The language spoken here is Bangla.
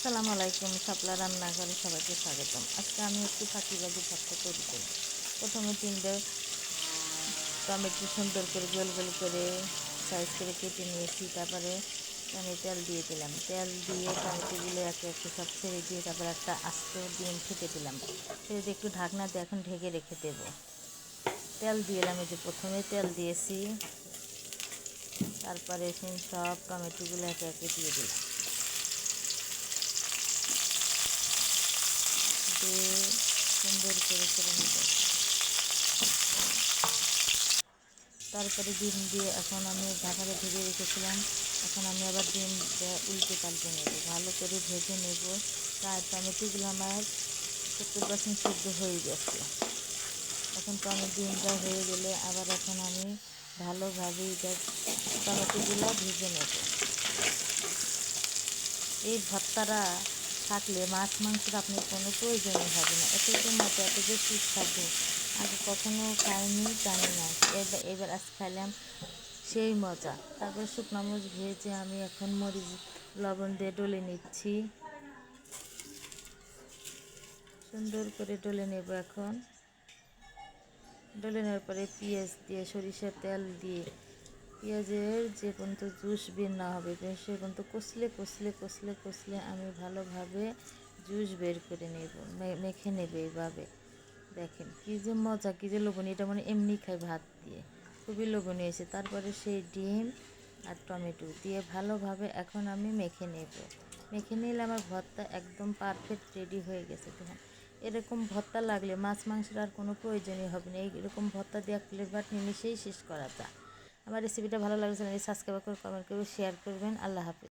আসসালামু আলাইকুম। শাপলা রান্নাঘরে সবাইকে স্বাগতম। আজকে আমি একটু ফাঁকিবাজি ভর্তা তৈরি করি। প্রথমে 3টে টমেটো সুন্দর করে গোল গোল করে সাইজ করে কেটে নিয়েছি। তারপরে আমি তেল দিয়ে দিলাম। তেল দিয়ে টমেটোগুলো একে একে সব ছেড়ে দিয়ে তারপরে একটা আস্ত ডিম ফেটে দিলাম। ফেটে দিয়ে একটু ঢাকনা দিয়ে এখন ঢেকে রেখে দেব। তেল দিলাম, এই যে প্রথমে তেল দিয়েছি, তারপরে সব টমেটোগুলো একে একে দিয়ে দিলাম। দিয়ে সুন্দর করে নেব। তারপরে ডিম দিয়ে এখন আমি ঢাকাটা ঢেকে রেখেছিলাম। এখন আমি আবার ডিমটা উল্টে পাল্টে নেব, ভালো করে ভেজে নেব। প্রায় টমেটোগুলো আমার 70% সেদ্ধ হয়ে গেছে। এখন ডিমটা হয়ে গেলে আবার এখন আমি ভালোভাবে এটা টমেটোগুলো ভেজে নেব। এই ভর্তাটা থাকলে মাছ মাংসের আপনার কোনো প্রয়োজনই হবে না। এতটা মজা, এত যে সুস্বাদু, আগে কখনো খাইনি, জানি না। এবার আজ খাইলাম, সেই মজা। তারপর শুকনো মরিচ ভেজে আমি এখন মরিচ লবণ দিয়ে ডলে নিচ্ছি। সুন্দর করে ডলে নেব। এখন ডলে নেওয়ার পরে পেঁয়াজ দিয়ে, সরিষার তেল দিয়ে, পেঁয়াজের যে পর্যন্ত জুস বের না হবে সে পর্যন্ত কষলে আমি ভালোভাবে জুস বের করে নেব, মেখে নেব। এইভাবে দেখেন কী যে মজা, কী যে লোভনীয়। এটা মানে এমনি খাই ভাত দিয়ে, খুবই লোভনীয় হয়েছে। তারপরে সেই ডিম আর টমেটো দিয়ে ভালোভাবে এখন আমি মেখে নেব। মেখে নিলে আমার ভর্তা একদম পারফেক্ট রেডি হয়ে গেছে। দেখুন, এরকম ভর্তা লাগলে মাছ মাংসের আর কোনো প্রয়োজনই হবে না। এরকম ভর্তা দিয়ে ফ্লেভার নিমিশেই শেষ করা যায়। আমার রেসিপিটা ভালো লাগলে চ্যানেলটি সাবস্ক্রাইব করে কমেন্ট করবে, শেয়ার করবেন। আল্লাহ হাফেজ।